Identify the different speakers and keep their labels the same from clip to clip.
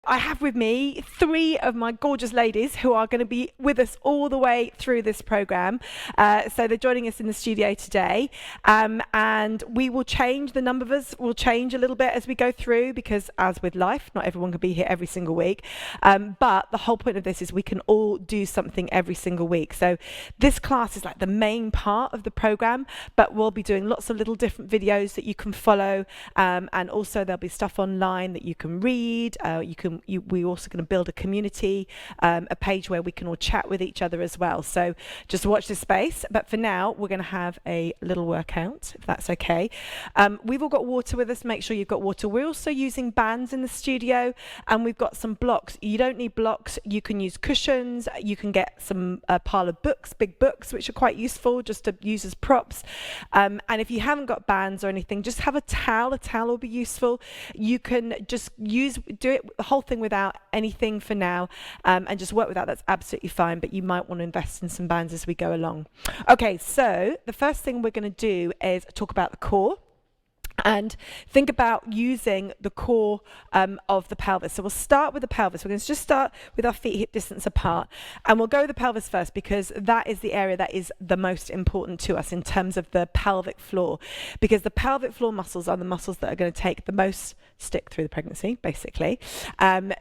Speaker 1: I have with me 3 of my gorgeous ladies who are going to be with us all the way through this program. So they're joining us in the studio today, and we will change, the number of us will change a little bit as we go through, because as with life, not everyone can be here every single week. But the whole point of this is we can all do something every single week. So this class is like the main part of the program, but we'll be doing lots of little different videos that you can follow, and also there'll be stuff online that you can read. We're also going to build a community, a page where we can all chat with each other as well. So just watch this space. But for now, we're going to have a little workout, if that's okay. We've all got water with us. Make sure you've got water. We're also using bands in the studio, and we've got some blocks. You don't need blocks. You can use cushions. You can get some pile of books, big books, which are quite useful just to use as props. And if you haven't got bands or anything, just have a towel. A towel will be useful. You can just do it the whole thing without anything for now, and just work without. That's absolutely fine, but you might want to invest in some bands as we go along. Okay, so the first thing we're going to do is talk about the core and think about using the core of the pelvis. So we'll start with the pelvis. We're going to just start with our feet hip distance apart, and we'll go with the pelvis first because that is the area that is the most important to us in terms of the pelvic floor, because the pelvic floor muscles are the muscles that are going to take the most stick through the pregnancy, basically.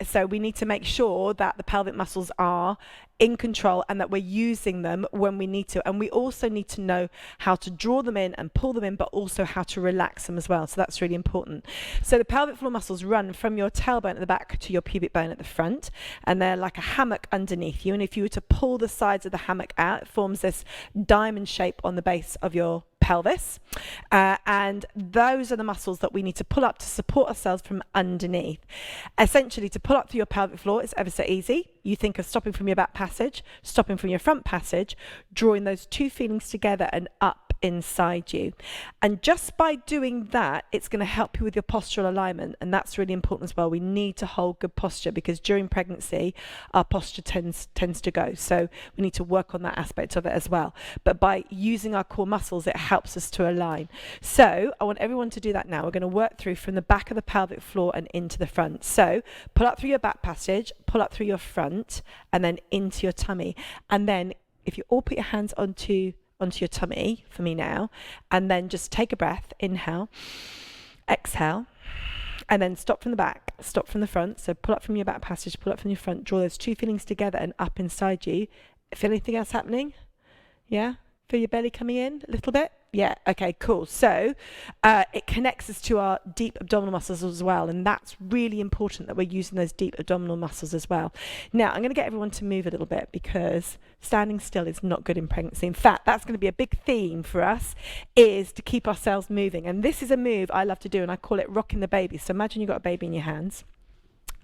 Speaker 1: So we need to make sure that the pelvic muscles are in control and that we're using them when we need to. And we also need to know how to draw them in and pull them in, but also how to relax them as well. So that's really important. So the pelvic floor muscles run from your tailbone at the back to your pubic bone at the front, and they're like a hammock underneath you. And if you were to pull the sides of the hammock out, it forms this diamond shape on the base of your pelvis, and those are the muscles that we need to pull up to support ourselves from underneath. Essentially, to pull up through your pelvic floor, it's ever so easy. You think of stopping from your back passage, stopping from your front passage, drawing those 2 feelings together and up inside you. And just by doing that, it's going to help you with your postural alignment, and that's really important as well. We need to hold good posture because during pregnancy our posture tends to go, so we need to work on that aspect of it as well. But by using our core muscles, it helps us to align. So I want everyone to do that now. We're going to work through from the back of the pelvic floor and into the front. So pull up through your back passage, pull up through your front, and then into your tummy. And then if you all put your hands onto your tummy for me now, and then just take a breath, inhale, exhale, and then stop from the back, stop from the front. So pull up from your back passage, pull up from your front, draw those 2 feelings together and up inside you. Feel anything else happening? Yeah? Feel your belly coming in a little bit? Yeah, okay, cool. So it connects us to our deep abdominal muscles as well, and that's really important that we're using those deep abdominal muscles as well. Now, I'm going to get everyone to move a little bit because standing still is not good in pregnancy. In fact, that's going to be a big theme for us, is to keep ourselves moving. And this is a move I love to do, and I call it rocking the baby. So imagine you've got a baby in your hands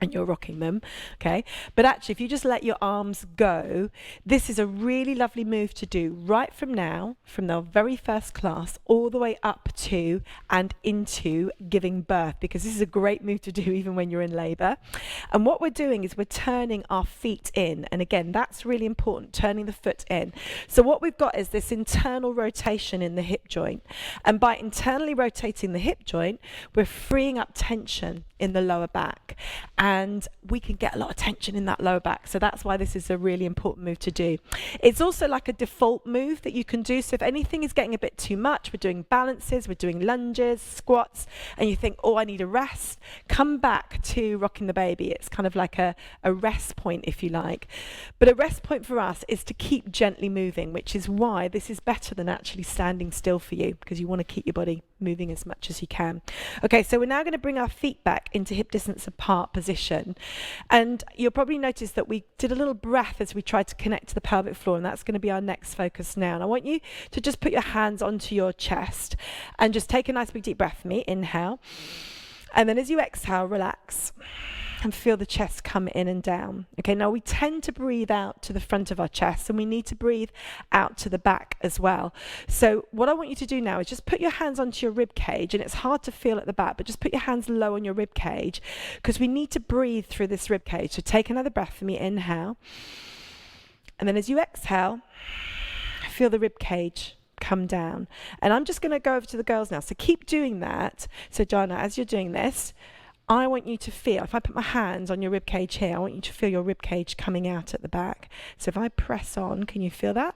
Speaker 1: and you're rocking them, okay? But actually, if you just let your arms go, this is a really lovely move to do right from now, from the very first class, all the way up to and into giving birth, because this is a great move to do even when you're in labour. And what we're doing is we're turning our feet in. And again, that's really important, turning the foot in. So what we've got is this internal rotation in the hip joint. And by internally rotating the hip joint, we're freeing up tension in the lower back, and we can get a lot of tension in that lower back. So that's why this is a really important move to do. It's also like a default move that you can do. So if anything is getting a bit too much, we're doing balances, we're doing lunges, squats, and you think, oh, I need a rest, come back to rocking the baby. It's kind of like a rest point, if you like. But a rest point for us is to keep gently moving, which is why this is better than actually standing still for you, because you want to keep your body moving as much as you can. Okay, so we're now going to bring our feet back into hip distance apart position, and you'll probably notice that we did a little breath as we tried to connect to the pelvic floor, and that's going to be our next focus now. And I want you to just put your hands onto your chest and just take a nice big deep breath for me. Inhale, and then as you exhale, relax and feel the chest come in and down. Okay, now we tend to breathe out to the front of our chest, and we need to breathe out to the back as well. So what I want you to do now is just put your hands onto your rib cage, and it's hard to feel at the back, but just put your hands low on your rib cage, because we need to breathe through this rib cage. So take another breath for me, inhale, and then as you exhale, feel the rib cage come down. And I'm just going to go over to the girls now, so keep doing that. So Jana, as you're doing this, I want you to feel, if I put my hands on your rib cage here, I want you to feel your rib cage coming out at the back. So if I press on, can you feel that?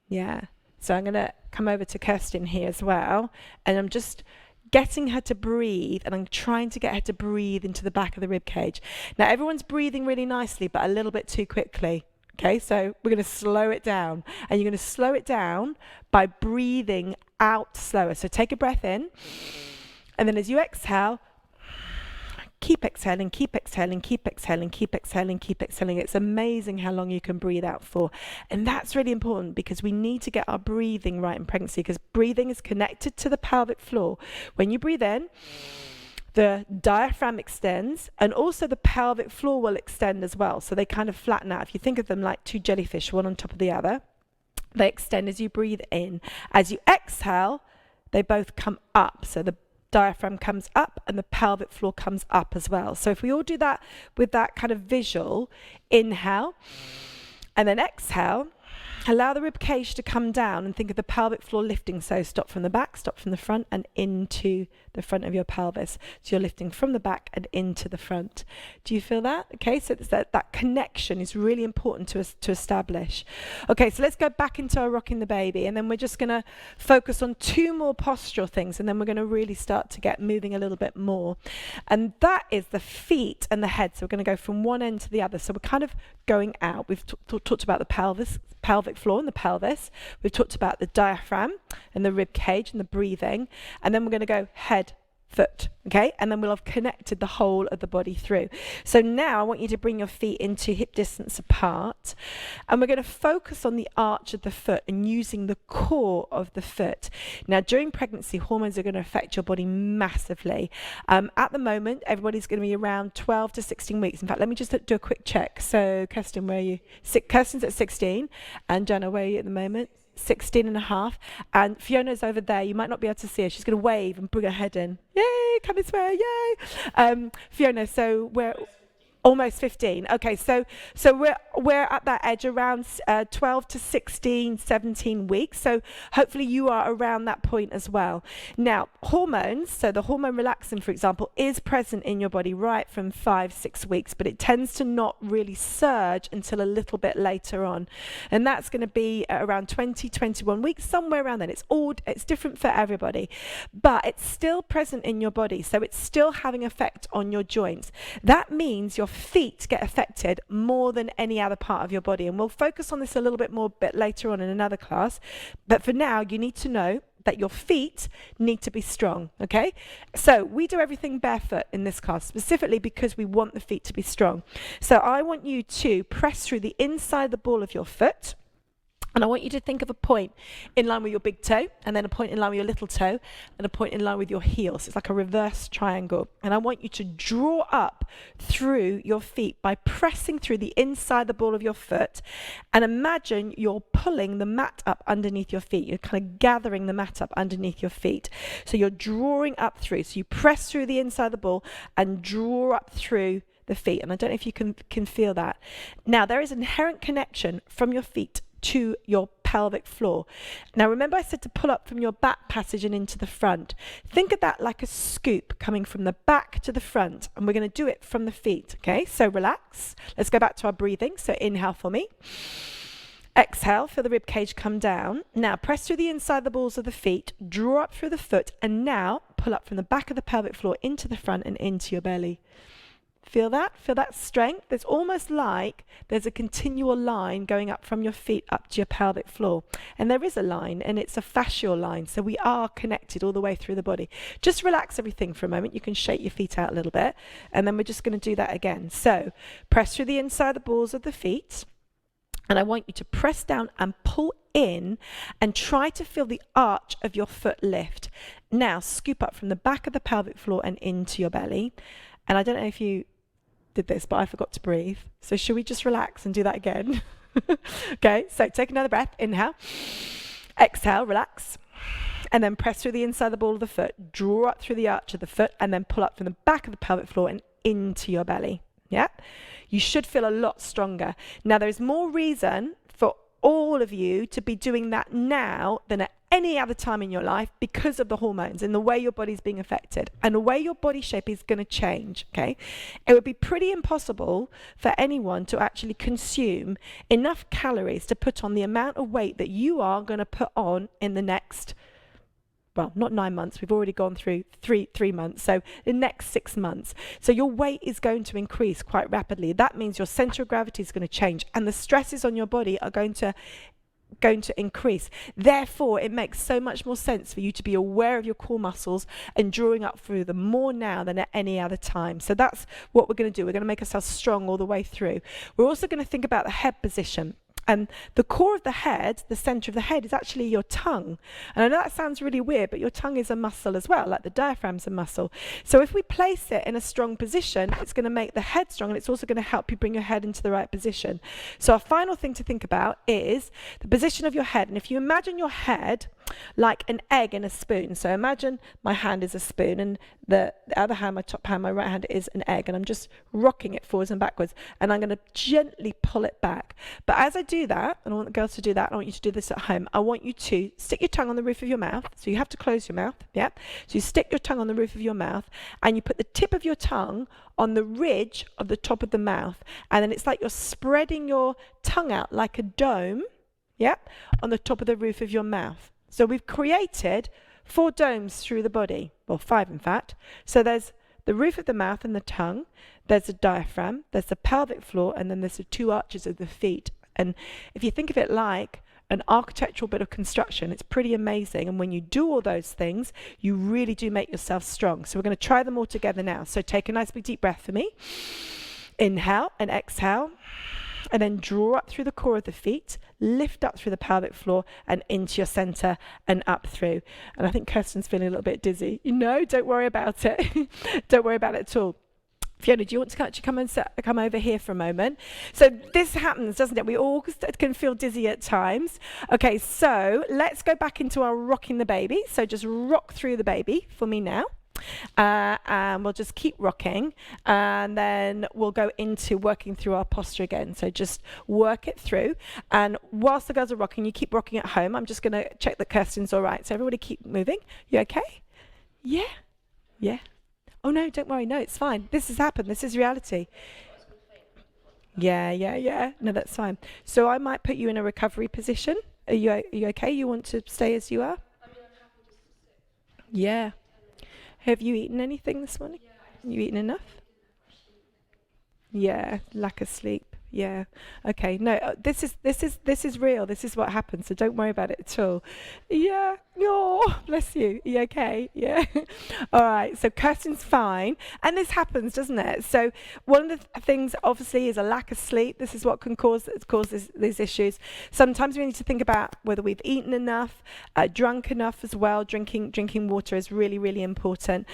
Speaker 1: Yeah. So I'm going to come over to Kirsten here as well, and I'm just getting her to breathe, and I'm trying to get her to breathe into the back of the rib cage. Now everyone's breathing really nicely, but a little bit too quickly. Okay, so we're going to slow it down, and you're going to slow it down by breathing out slower. So take a breath in, and then as you exhale, keep exhaling, keep exhaling, keep exhaling, keep exhaling, keep exhaling. It's amazing how long you can breathe out for. And that's really important because we need to get our breathing right in pregnancy, because breathing is connected to the pelvic floor. When you breathe in, the diaphragm extends, and also the pelvic floor will extend as well. So they kind of flatten out. If you think of them like two jellyfish, one on top of the other, they extend as you breathe in. As you exhale, they both come up. So the diaphragm comes up and the pelvic floor comes up as well. So if we all do that with that kind of visual, inhale and then exhale, allow the rib cage to come down and think of the pelvic floor lifting. So stop from the back, stop from the front, and into the front of your pelvis. So you're lifting from the back and into the front. Do you feel that? Okay, so it's that connection is really important to establish. Okay, so let's go back into our rocking the baby, and then we're just going to focus on two more postural things, and then we're going to really start to get moving a little bit more. And that is the feet and the head. So we're going to go from one end to the other. So we're kind of going out. We've talked about the pelvic floor and the pelvis. We've talked about the diaphragm and the rib cage and the breathing, and then we're going to go head, foot, okay, and then we'll have connected the whole of the body through. So now I want you to bring your feet into hip distance apart, and we're going to focus on the arch of the foot and using the core of the foot. Now during pregnancy, hormones are going to affect your body massively. At the moment, everybody's going to be around 12 to 16 weeks. In fact, let me just do a quick check. So Kirsten, where are you? Kirsten's at 16, and Jenna, where are you at the moment? 16 and a half, and Fiona's over there. You might not be able to see her. She's going to wave and bring her head in. Yay, come this way, yay. Fiona, so we're almost 15. Okay, so we're at that edge around 12 to 16, 17 weeks. So hopefully you are around that point as well. Now, hormones, so the hormone relaxin, for example, is present in your body right from 5-6 weeks, but it tends to not really surge until a little bit later on. And that's going to be around 20, 21 weeks, somewhere around then. It's different for everybody, but it's still present in your body. So it's still having effect on your joints. That means your feet get affected more than any other part of your body, and we'll focus on this a little bit more bit later on in another class, but for now you need to know that your feet need to be strong. Okay, so we do everything barefoot in this class specifically because we want the feet to be strong. So I want you to press through the inside the ball of your foot, and I want you to think of a point in line with your big toe, and then a point in line with your little toe, and a point in line with your heel. So it's like a reverse triangle. And I want you to draw up through your feet by pressing through the inside the ball of your foot, and imagine you're pulling the mat up underneath your feet. You're kind of gathering the mat up underneath your feet. So you're drawing up through. So you press through the inside the ball and draw up through the feet. And I don't know if you can feel that. Now, there is an inherent connection from your feet to your pelvic floor. Now remember I said to pull up from your back passage and into the front. Think of that like a scoop coming from the back to the front, and we're going to do it from the feet. Okay, so relax. Let's go back to our breathing. So inhale for me. Exhale, feel the rib cage come down. Now press through the inside the balls of the feet, draw up through the foot, and now pull up from the back of the pelvic floor into the front and into your belly. Feel that? Feel that strength? It's almost like there's a continual line going up from your feet up to your pelvic floor. And there is a line, and it's a fascial line. So we are connected all the way through the body. Just relax everything for a moment. You can shake your feet out a little bit. And then we're just going to do that again. So press through the inside the balls of the feet. And I want you to press down and pull in and try to feel the arch of your foot lift. Now scoop up from the back of the pelvic floor and into your belly. And I don't know if you did this, but I forgot to breathe. So should we just relax and do that again? Okay, so take another breath. Inhale. Exhale, relax. And then press through the inside of the ball of the foot. Draw up through the arch of the foot and then pull up from the back of the pelvic floor and into your belly. Yeah? You should feel a lot stronger. Now, there's more reason for all of you to be doing that now than at any other time in your life because of the hormones and the way your body's being affected and the way your body shape is going to change, okay? It would be pretty impossible for anyone to actually consume enough calories to put on the amount of weight that you are going to put on in the next, well, not 9 months, we've already gone through three months, so the next 6 months. So your weight is going to increase quite rapidly. That means your center of gravity is going to change and the stresses on your body are going to increase. Therefore, it makes so much more sense for you to be aware of your core muscles and drawing up through them more now than at any other time. So that's what we're going to do. We're going to make ourselves strong all the way through. We're also going to think about the head position. And the core of the head, the center of the head, is actually your tongue. And I know that sounds really weird, but your tongue is a muscle as well, like the diaphragm's a muscle. So if we place it in a strong position, it's going to make the head strong, and it's also going to help you bring your head into the right position. So our final thing to think about is the position of your head. And if you imagine your head like an egg in a spoon. So imagine my hand is a spoon and the other hand, my top hand, my right hand is an egg, and I'm just rocking it forwards and backwards, and I'm going to gently pull it back. But as I do that, and I want the girls to do that, I want you to do this at home, I want you to stick your tongue on the roof of your mouth. So you have to close your mouth, yeah? So you stick your tongue on the roof of your mouth and you put the tip of your tongue on the ridge of the top of the mouth, and then it's like you're spreading your tongue out like a dome, yeah, on the top of the roof of your mouth. So we've created 4 domes through the body, well 5 in fact. So there's the roof of the mouth and the tongue, there's the diaphragm, there's the pelvic floor, and then there's the 2 arches of the feet. And if you think of it like an architectural bit of construction, it's pretty amazing. And when you do all those things, you really do make yourself strong. So we're going to try them all together now. So take a nice big deep breath for me. Inhale and exhale. And then draw up through the core of the feet, lift up through the pelvic floor and into your center and up through. And I think Kirsten's feeling a little bit dizzy. No, don't worry about it. Don't worry about it at all. Fiona, do you want to actually come over here for a moment? So this happens, doesn't it? We all can feel dizzy at times. Okay, so let's go back into our rocking the baby. So just rock through the baby for me now. And we'll just keep rocking, and then we'll go into working through our posture again. So just work it through, and whilst the girls are rocking, you keep rocking at home. I'm just going to check that Kirsten's all right. So everybody keep moving. You okay? Yeah. Oh no, don't worry. No, it's fine. This has happened. This is reality. Yeah. No, that's fine. So I might put you in a recovery position. Are you okay? You want to stay as you are?
Speaker 2: I mean, I'm happy just to sit.
Speaker 1: Yeah. Have you eaten anything this morning?
Speaker 2: Yeah,
Speaker 1: You eaten enough? Yeah, lack of sleep. Yeah. Okay. No, this is real. This is what happens. So don't worry about it at all. Yeah. Oh, bless you. Are you okay? Yeah. All right. So Kirsten's fine, and this happens, doesn't it? So one of the things, obviously, is a lack of sleep. This is what can cause these issues. Sometimes we need to think about whether we've eaten enough, drunk enough as well. Drinking water is really, really important.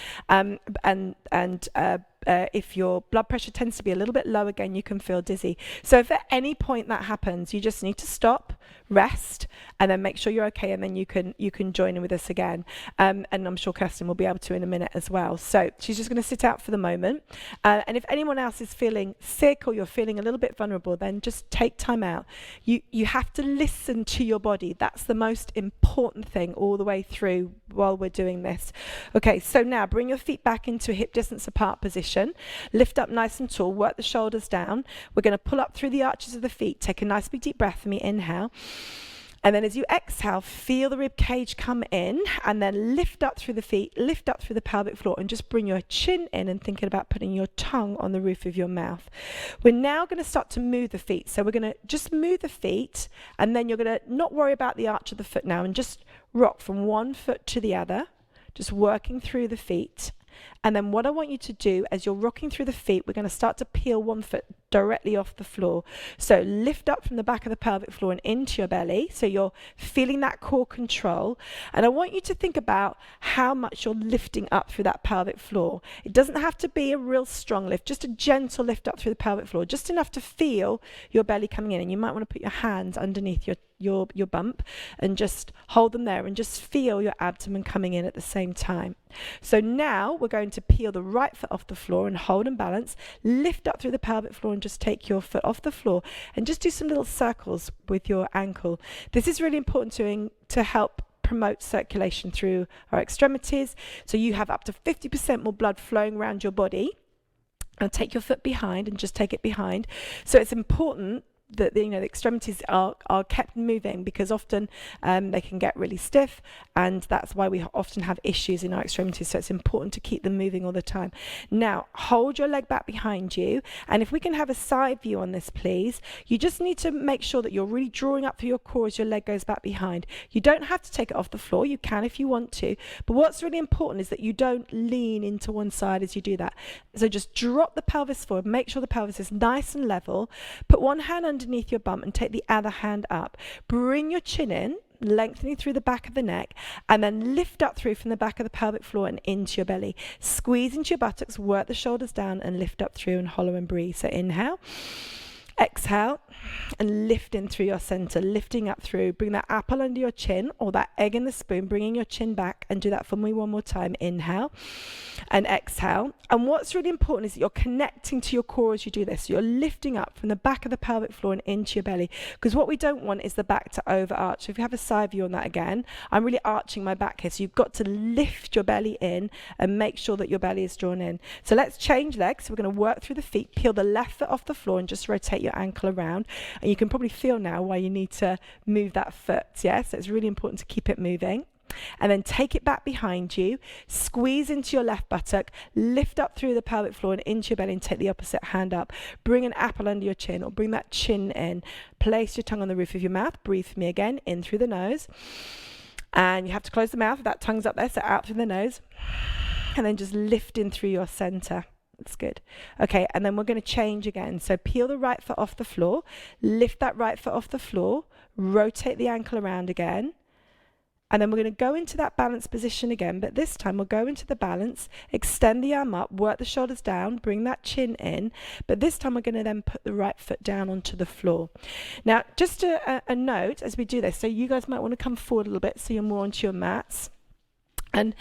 Speaker 1: If your blood pressure tends to be a little bit low again, you can feel dizzy. So if at any point that happens, you just need to stop, rest, and then make sure you're okay, and then you can join in with us again. And I'm sure Kirsten will be able to in a minute as well. So she's just going to sit out for the moment. And if anyone else is feeling sick or you're feeling a little bit vulnerable, then just take time out. You have to listen to your body. That's the most important thing all the way through while we're doing this. Okay, so now bring your feet back into a hip distance apart position. Lift up nice and tall, work the shoulders down. We're going to pull up through the arches of the feet. Take a nice big deep breath for me. Inhale. And then as you exhale, feel the rib cage come in, and then lift up through the feet, lift up through the pelvic floor, and just bring your chin in and thinking about putting your tongue on the roof of your mouth. We're now going to start to move the feet. So we're going to just move the feet, and then you're going to not worry about the arch of the foot now, and just rock from one foot to the other, just working through the feet. And then what I want you to do as you're rocking through the feet, we're going to start to peel one foot directly off the floor. So lift up from the back of the pelvic floor and into your belly. So you're feeling that core control. And I want you to think about how much you're lifting up through that pelvic floor. It doesn't have to be a real strong lift, just a gentle lift up through the pelvic floor, just enough to feel your belly coming in. And you might want to put your hands underneath your bump and just hold them there and just feel your abdomen coming in at the same time. So now we're going to peel the right foot off the floor and hold and balance, lift up through the pelvic floor and just take your foot off the floor and just do some little circles with your ankle. This is really important to help promote circulation through our extremities. So you have up to 50% more blood flowing around your body. And take your foot behind and just take it behind. So it's important that the extremities are kept moving, because often they can get really stiff, and that's why we often have issues in our extremities. So it's important to keep them moving all the time. Now hold your leg back behind you, and if we can have a side view on this, please. You just need to make sure that you're really drawing up through your core as your leg goes back behind. You don't have to take it off the floor, you can if you want to, but what's really important is that you don't lean into one side as you do that. So just drop the pelvis forward, make sure the pelvis is nice and level, put one hand underneath your bum and take the other hand up. Bring your chin in, lengthening through the back of the neck, and then lift up through from the back of the pelvic floor and into your belly. Squeeze into your buttocks, work the shoulders down, and lift up through and hollow and breathe. So inhale, exhale, and lift in through your center, lifting up through. Bring that apple under your chin, or that egg in the spoon, bringing your chin back, and do that for me one more time. Inhale and exhale. And what's really important is that you're connecting to your core as you do this. You're lifting up from the back of the pelvic floor and into your belly, because what we don't want is the back to overarch. So if you have a side view on that again, I'm really arching my back here, so you've got to lift your belly in and make sure that your belly is drawn in. So let's change legs. We're going to work through the feet, peel the left foot off the floor and just rotate your ankle around. And you can probably feel now why you need to move that foot. Yeah, so it's really important to keep it moving. And then take it back behind you, squeeze into your left buttock, lift up through the pelvic floor and into your belly, and take the opposite hand up. Bring an apple under your chin, or bring that chin in. Place your tongue on the roof of your mouth. Breathe for me again, in through the nose. And you have to close the mouth if that tongue's up there, so out through the nose. And then just lift in through your center. That's good. Okay, and then we're going to change again. So peel the right foot off the floor, lift that right foot off the floor, rotate the ankle around again. And then we're going to go into that balance position again, but this time we'll go into the balance, extend the arm up, work the shoulders down, bring that chin in, but this time we're going to then put the right foot down onto the floor. Now, just a note as we do this, so you guys might want to come forward a little bit so you're more onto your mats. And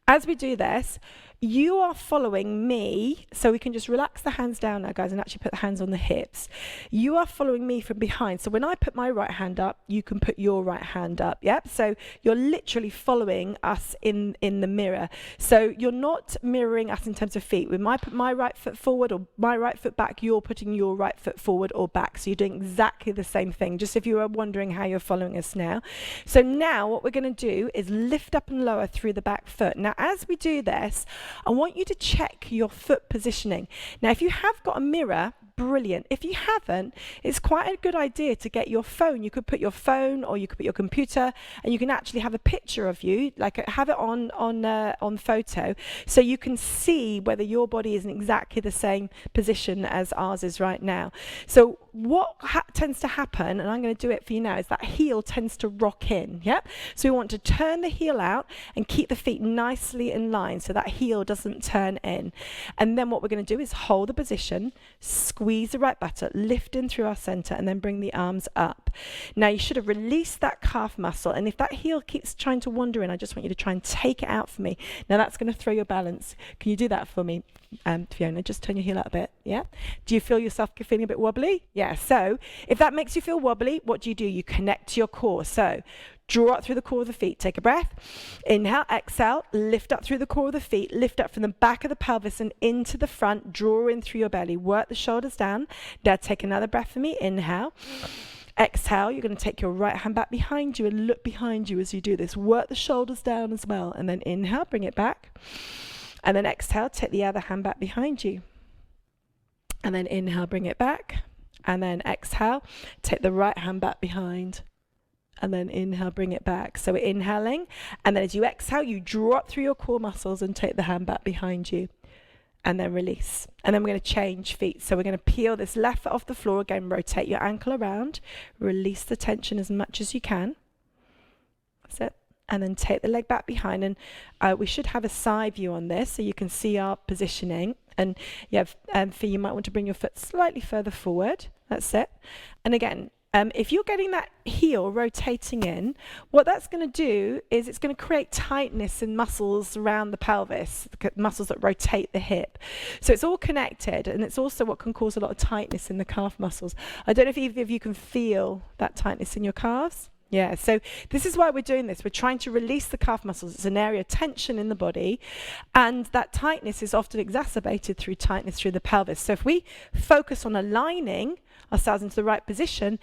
Speaker 1: as we do this, you are following me, so we can just relax the hands down now, guys, and actually put the hands on the hips. You are following me from behind. So when I put my right hand up, you can put your right hand up. Yep. So you're literally following us in the mirror. So you're not mirroring us in terms of feet. When I put my right foot forward or my right foot back, you're putting your right foot forward or back. So you're doing exactly the same thing, just if you were wondering how you're following us now. So now what we're going to do is lift up and lower through the back foot. Now, as we do this, I want you to check your foot positioning. Now, if you have got a mirror, brilliant. If you haven't, it's quite a good idea to get your phone. You could put your phone, or you could put your computer, and you can actually have a picture of you, like have it on photo, so you can see whether your body is in exactly the same position as ours is right now. So what tends to happen, and I'm going to do it for you now, is that heel tends to rock in. Yep. So we want to turn the heel out and keep the feet nicely in line so that heel doesn't turn in. And then what we're going to do is hold the position, squeeze the right buttock, lift in through our center, and then bring the arms up. Now you should have released that calf muscle, and if that heel keeps trying to wander in, I just want you to try and take it out for me. Now that's going to throw your balance. Can you do that for me, Fiona? Just turn your heel out a bit. Yeah. Do you feel yourself feeling a bit wobbly? Yeah. So if that makes you feel wobbly, what do? You connect to your core. So draw up through the core of the feet. Take a breath. Inhale, exhale, lift up through the core of the feet, lift up from the back of the pelvis and into the front, draw in through your belly, work the shoulders down. Now take another breath for me. Inhale. Exhale, you're going to take your right hand back behind you and look behind you as you do this. Work the shoulders down as well. And then inhale, bring it back. And then exhale, take the other hand back behind you. And then inhale, bring it back. And then exhale, take the right hand back behind. And then inhale, bring it back. So we're inhaling. And then as you exhale, you draw up through your core muscles and take the hand back behind you. And then release. And then we're going to change feet. So we're going to peel this left foot off the floor again, rotate your ankle around, release the tension as much as you can. That's it. And then take the leg back behind. And we should have a side view on this so you can see our positioning. And you might want to bring your foot slightly further forward. That's it. And again, if you're getting that heel rotating in, what that's going to do is it's going to create tightness in muscles around the pelvis, muscles that rotate the hip. So it's all connected, and it's also what can cause a lot of tightness in the calf muscles. I don't know if either of you can feel that tightness in your calves. Yeah, so this is why we're doing this. We're trying to release the calf muscles. It's an area of tension in the body, and that tightness is often exacerbated through tightness through the pelvis. So if we focus on aligning ourselves into the right position,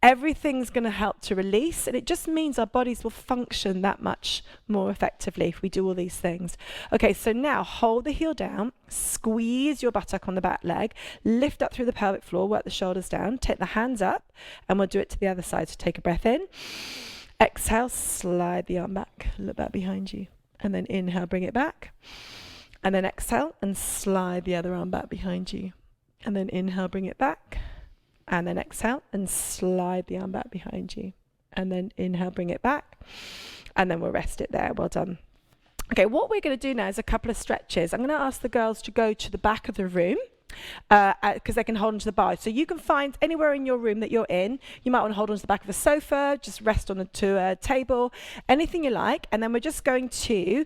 Speaker 1: everything's going to help to release, and it just means our bodies will function that much more effectively if we do all these things. Okay, so now hold the heel down, squeeze your buttock on the back leg, lift up through the pelvic floor, work the shoulders down, take the hands up, and we'll do it to the other side. So take a breath in, exhale, slide the arm back, look back behind you, and then inhale, bring it back, and then exhale and slide the other arm back behind you, and then inhale, bring it back, and then exhale and slide the arm back behind you, and then inhale, bring it back, and then we'll rest it there. Well done. Okay, what we're going to do now is a couple of stretches. I'm going to ask the girls to go to the back of the room because they can hold onto the bar. So you can find anywhere in your room that you're in. You might want to hold onto the back of a sofa, just rest on a table, anything you like. And then we're just going to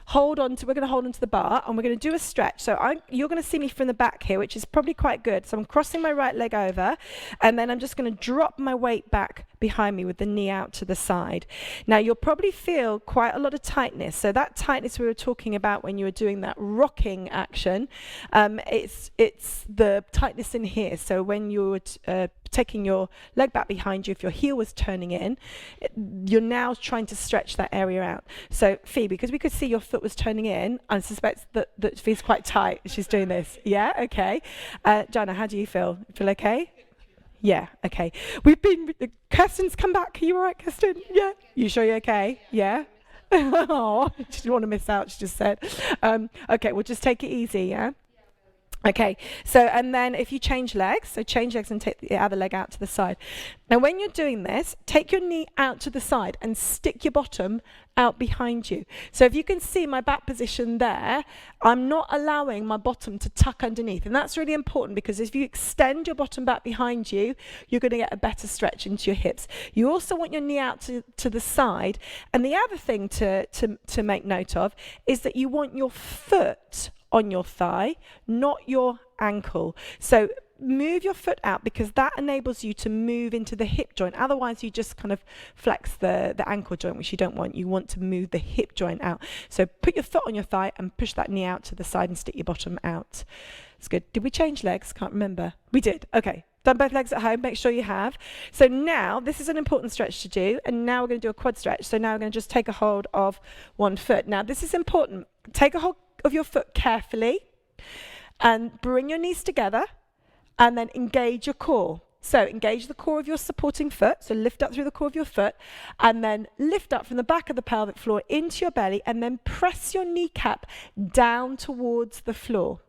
Speaker 1: hold onto the bar, and we're going to do a stretch. So you're going to see me from the back here, which is probably quite good. So I'm crossing my right leg over, and then I'm just going to drop my weight back behind me with the knee out to the side. Now you'll probably feel quite a lot of tightness. So that tightness we were talking about when you were doing that rocking action, it's the tightness in here. So when you were taking your leg back behind you, if your heel was turning in, you're now trying to stretch that area out. So Phoebe, because we could see your foot was turning in, I suspect that Phoebe's quite tight. She's doing this. Yeah, okay. Jana, how do you feel? Feel okay? Yeah, okay. Kirsten's come back. Are you all right, Kirsten? Yeah. You sure you're okay? Yeah? Oh, she didn't want to miss out, she just said. Okay, we'll just take it easy, yeah? Okay, so and then if you change legs, so change legs and take the other leg out to the side. Now when you're doing this, take your knee out to the side and stick your bottom out behind you. So if you can see my back position there, I'm not allowing my bottom to tuck underneath. And that's really important, because if you extend your bottom back behind you, you're going to get a better stretch into your hips. You also want your knee out to the side. And the other thing to make note of is that you want your foot on your thigh, not your ankle. So move your foot out, because that enables you to move into the hip joint. Otherwise, you just kind of flex the ankle joint, which you don't want. You want to move the hip joint out. So put your foot on your thigh and push that knee out to the side and stick your bottom out. It's good. Did we change legs? Can't remember. We did. Okay. Done both legs at home. Make sure you have. So now this is an important stretch to do. And now we're going to do a quad stretch. So now we're going to just take a hold of one foot. Now this is important. Take a hold of your foot carefully and bring your knees together, and then engage your core. So engage the core of your supporting foot. So lift up through the core of your foot, and then lift up from the back of the pelvic floor into your belly, and then press your kneecap down towards the floor.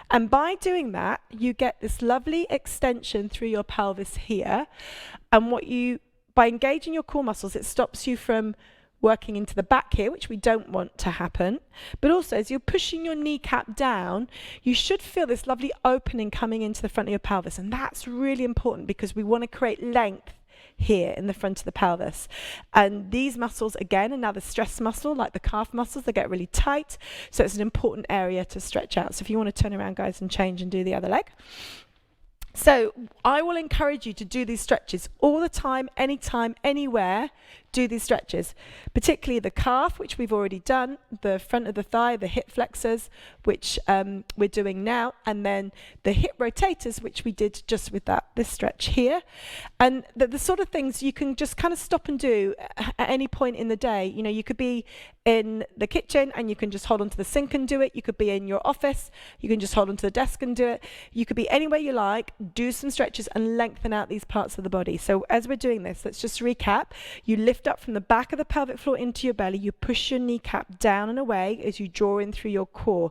Speaker 1: And by doing that, you get this lovely extension through your pelvis here. And by engaging your core muscles, it stops you from working into the back here, which we don't want to happen. But also, as you're pushing your kneecap down, you should feel this lovely opening coming into the front of your pelvis. And that's really important, because we want to create length here in the front of the pelvis. And these muscles, again, another stress muscle, like the calf muscles, they get really tight. So it's an important area to stretch out. So if you want to turn around, guys, and change and do the other leg. So I will encourage you to do these stretches all the time, anytime, anywhere. Do these stretches, particularly the calf, which we've already done, the front of the thigh, the hip flexors, which we're doing now, and then the hip rotators, which we did just with this stretch here. And the sort of things you can just kind of stop and do at any point in the day. You know, you could be in the kitchen and you can just hold onto the sink and do it. You could be in your office, you can just hold onto the desk and do it. You could be anywhere you like, do some stretches and lengthen out these parts of the body. So as we're doing this, let's just recap. You lift up from the back of the pelvic floor into your belly. You push your kneecap down and away as you draw in through your core.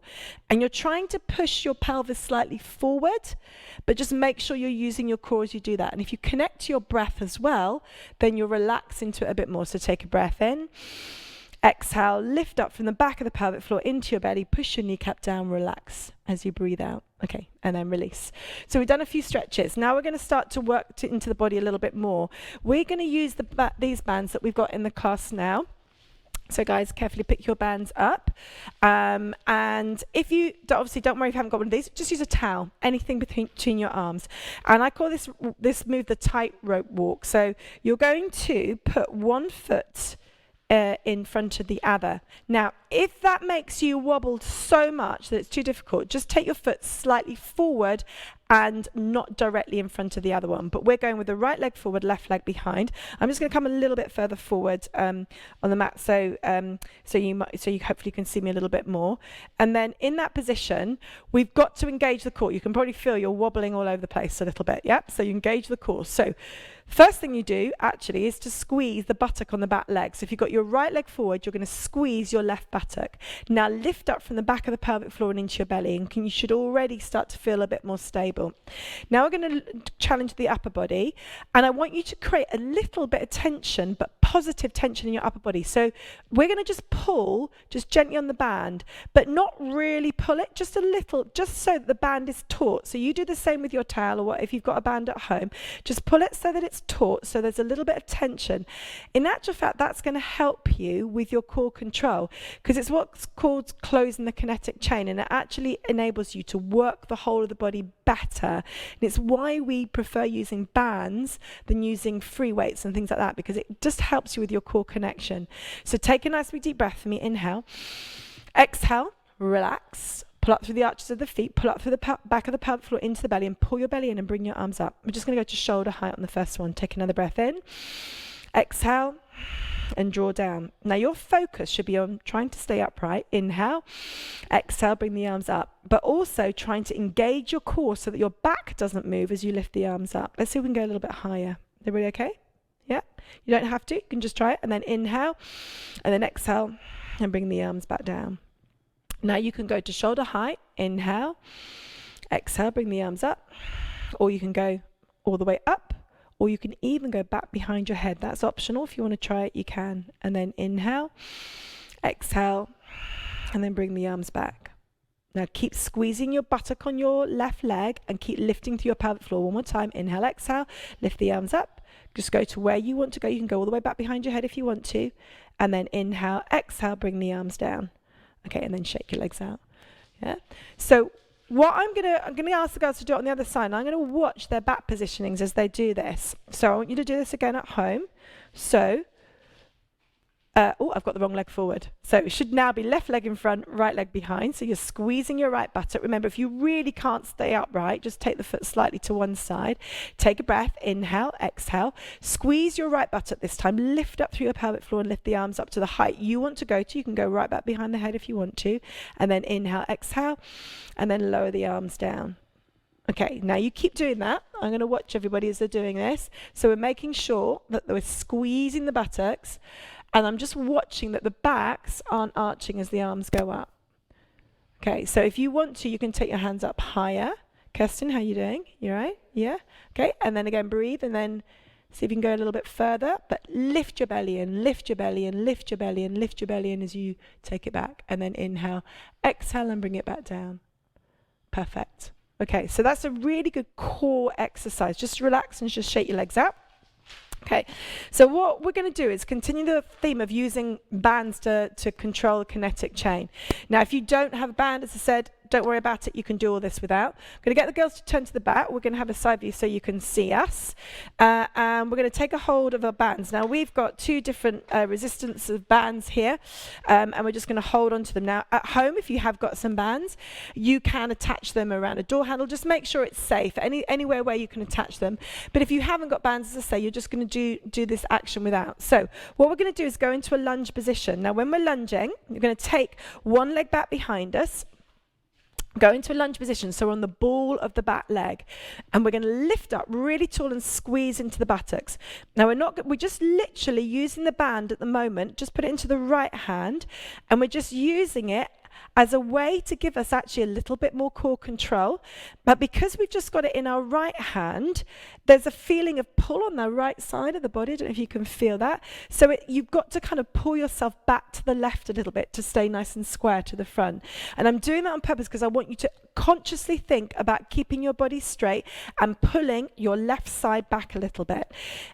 Speaker 1: And you're trying to push your pelvis slightly forward, but just make sure you're using your core as you do that. And if you connect to your breath as well, then you'll relax into it a bit more. So take a breath in. Exhale, lift up from the back of the pelvic floor into your belly, push your kneecap down, relax as you breathe out. Okay, and then release. So we've done a few stretches. Now we're going to start to work into the body a little bit more. We're going to use these bands that we've got in the class now. So guys, carefully pick your bands up. And if you, obviously don't worry if you haven't got one of these, just use a towel, anything between your arms. And I call this move the tightrope walk. So you're going to put one foot in front of the other. Now, if that makes you wobble so much that it's too difficult, just take your foot slightly forward and not directly in front of the other one. But we're going with the right leg forward, left leg behind. I'm just going to come a little bit further forward on the mat, so you hopefully can see me a little bit more. And then in that position, we've got to engage the core. You can probably feel you're wobbling all over the place a little bit. Yep. So you engage the core. So first thing you do actually is to squeeze the buttock on the back leg. So if you've got your right leg forward, you're going to squeeze your left buttock. Now lift up from the back of the pelvic floor and into your belly, and you should already start to feel a bit more stable. Now we're going to challenge the upper body, and I want you to create a little bit of tension, but positive tension in your upper body. So we're going to just pull just gently on the band, but not really pull it, just a little, just so that the band is taut. So you do the same with your towel, or what if you've got a band at home, just pull it so that it's taut, so there's a little bit of tension. In actual fact, that's going to help you with your core control, because it's what's called closing the kinetic chain, and it actually enables you to work the whole of the body better. And it's why we prefer using bands than using free weights and things like that, because it just helps you with your core connection. So take a nice big deep breath for me. Inhale. Exhale. Relax. Pull up through the arches of the feet, pull up through the back of the pelvic floor into the belly, and pull your belly in and bring your arms up. We're just going to go to shoulder height on the first one. Take another breath in. Exhale. And draw down. Now your focus should be on trying to stay upright. Inhale. Exhale, bring the arms up, but also trying to engage your core so that your back doesn't move as you lift the arms up. Let's see if we can go a little bit higher. Everybody okay? Yeah? You don't have to. You can just try it. And then inhale, and then exhale, and bring the arms back down. Now you can go to shoulder height. Inhale. Exhale, bring the arms up. Or you can go all the way up. Or you can even go back behind your head. That's optional. If you want to try it, you can. And then inhale, exhale, and then bring the arms back. Now keep squeezing your buttock on your left leg and keep lifting through your pelvic floor. One more time. Inhale, exhale, lift the arms up. Just go to where you want to go. You can go all the way back behind your head if you want to. And then inhale, exhale, bring the arms down. Okay, and then shake your legs out. Yeah. So what I'm gonna ask the girls to do it on the other side, and I'm gonna watch their back positionings as they do this. So I want you to do this again at home. So, I've got the wrong leg forward. So it should now be left leg in front, right leg behind. So you're squeezing your right buttock. Remember, if you really can't stay upright, just take the foot slightly to one side. Take a breath, inhale, exhale. Squeeze your right buttock this time. Lift up through your pelvic floor and lift the arms up to the height you want to go to. You can go right back behind the head if you want to. And then inhale, exhale, and then lower the arms down. Okay, now you keep doing that. I'm going to watch everybody as they're doing this. So we're making sure that we're squeezing the buttocks, and I'm just watching that the backs aren't arching as the arms go up. Okay, so if you want to, you can take your hands up higher. Kirsten, how are you doing? You all right? Yeah? Okay, and then again, breathe, and then see if you can go a little bit further, but lift your belly in, lift your belly in, lift your belly in, lift your belly in as you take it back. And then inhale, exhale, and bring it back down. Perfect. Okay, so that's a really good core exercise. Just relax and just shake your legs out. Okay, so what we're going to do is continue the theme of using bands to control the kinetic chain. Now, if you don't have a band, as I said, don't worry about it. You can do all this without. I'm going to get the girls to turn to the back. We're going to have a side view so you can see us. And we're going to take a hold of our bands. Now, we've got two different resistance of bands here. And we're just going to hold on to them. Now, at home, if you have got some bands, you can attach them around a door handle. Just make sure it's safe. Anywhere where you can attach them. But if you haven't got bands, as I say, you're just going to do this action without. So what we're going to do is go into a lunge position. Now, when we're lunging, you're going to take one leg back behind us. Go into a lunge position, so we're on the ball of the back leg, and we're going to lift up really tall and squeeze into the buttocks. Now we're just literally using the band at the moment. Just put it into the right hand, and we're just using it as a way to give us actually a little bit more core control. But because we've just got it in our right hand, there's a feeling of pull on the right side of the body. I don't know if you can feel that. So you've got to kind of pull yourself back to the left a little bit to stay nice and square to the front. And I'm doing that on purpose because I want you to consciously think about keeping your body straight and pulling your left side back a little bit.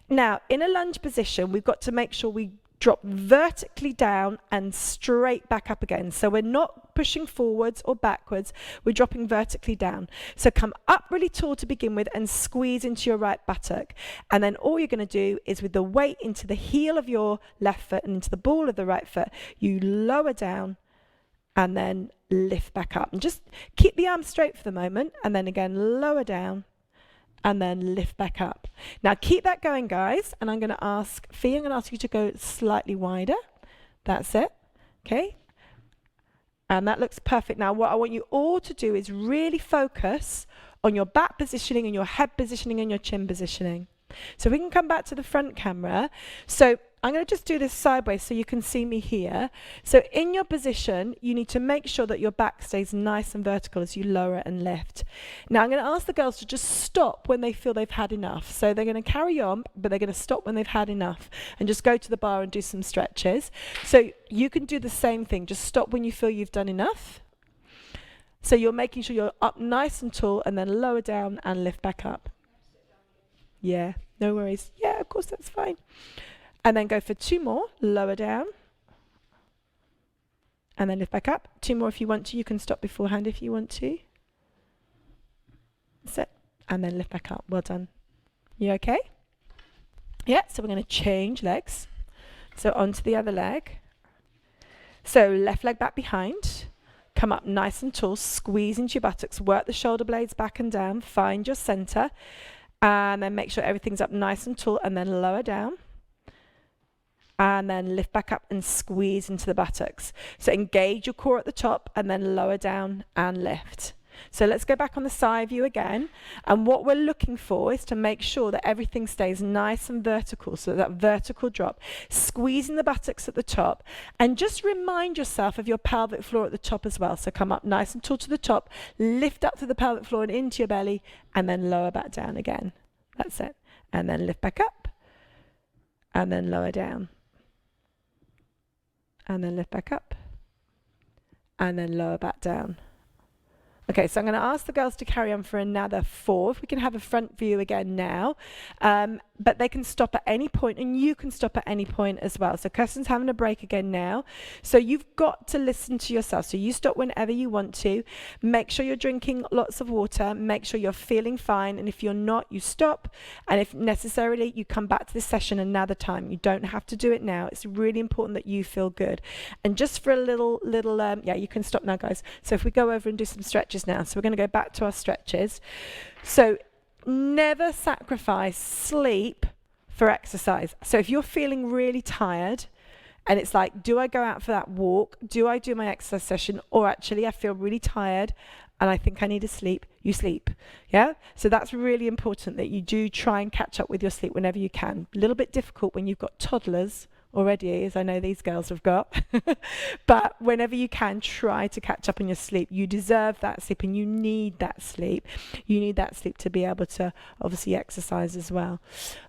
Speaker 1: Now, in a lunge position, we've got to make sure we drop vertically down and straight back up again. So we're not pushing forwards or backwards, we're dropping vertically down. So come up really tall to begin with and squeeze into your right buttock. And then all you're going to do is with the weight into the heel of your left foot and into the ball of the right foot, you lower down and then lift back up. And just keep the arms straight for the moment, and then again lower down and then lift back up. Now keep that going, guys, and I'm going to ask Fee, I'm going to ask you to go slightly wider. That's it. Okay. And that looks perfect. Now what I want you all to do is really focus on your back positioning and your head positioning and your chin positioning. So we can come back to the front camera. So I'm going to just do this sideways so you can see me here. So in your position, you need to make sure that your back stays nice and vertical as you lower and lift. Now I'm going to ask the girls to just stop when they feel they've had enough. So they're going to carry on, but they're going to stop when they've had enough and just go to the bar and do some stretches. So you can do the same thing. Just stop when you feel you've done enough. So you're making sure you're up nice and tall and then lower down and lift back up. Yeah, no worries. Yeah, of course, that's fine. And then go for 2 more, lower down. And then lift back up. 2 more if you want to. You can stop beforehand if you want to. That's it. And then lift back up. Well done. You okay? Yeah, so we're going to change legs. So onto the other leg. So left leg back behind. Come up nice and tall. Squeeze into your buttocks. Work the shoulder blades back and down. Find your center. And then make sure everything's up nice and tall. And then lower down. And then lift back up and squeeze into the buttocks. So engage your core at the top and then lower down and lift. So let's go back on the side view again. And what we're looking for is to make sure that everything stays nice and vertical. So that vertical drop, squeezing the buttocks at the top. And just remind yourself of your pelvic floor at the top as well. So come up nice and tall to the top, lift up through the pelvic floor and into your belly, and then lower back down again. That's it. And then lift back up and then lower down. And then lift back up and then lower back down. Okay, so I'm going to ask the girls to carry on for another 4. If we can have a front view again now. But they can stop at any point, and you can stop at any point as well. So Kirsten's having a break again now. So you've got to listen to yourself. So you stop whenever you want to. Make sure you're drinking lots of water. Make sure you're feeling fine. And if you're not, you stop. And if necessarily, you come back to this session another time. You don't have to do it now. It's really important that you feel good. And just for a little, yeah, you can stop now, guys. So if we go over and do some stretches now. So we're going to go back to our stretches. So never sacrifice sleep for exercise. So if you're feeling really tired and it's like, do I go out for that walk? Do I do my exercise session? Or actually I feel really tired and I think I need to sleep, you sleep. Yeah. So that's really important that you do try and catch up with your sleep whenever you can. A little bit difficult when you've got toddlers already, as I know these girls have got. But whenever you can, try to catch up on your sleep. You deserve that sleep and you need that sleep. You need that sleep to be able to obviously exercise as well.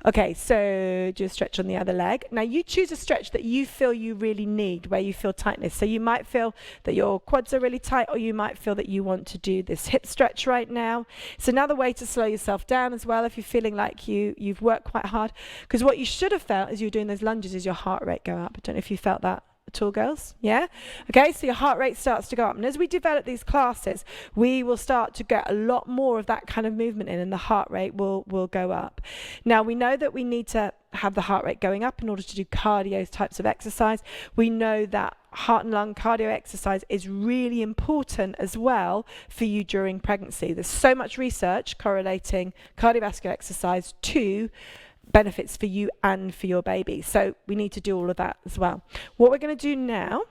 Speaker 1: Okay, so do a stretch on the other leg. Now you choose a stretch that you feel you really need, where you feel tightness. So you might feel that your quads are really tight, or you might feel that you want to do this hip stretch right now. It's another way to slow yourself down as well if you're feeling like you've worked quite hard. Because what you should have felt as you're doing those lunges is your heart rate go up. I don't know if you felt that at all, girls. Yeah? Okay, so your heart rate starts to go up. And as we develop these classes, we will start to get a lot more of that kind of movement in, and the heart rate will go up. Now, we know that we need to have the heart rate going up in order to do cardio types of exercise. We know that heart and lung cardio exercise is really important as well for you during pregnancy. There's so much research correlating cardiovascular exercise to benefits for you and for your baby. So we need to do all of that as well. What we're going to do now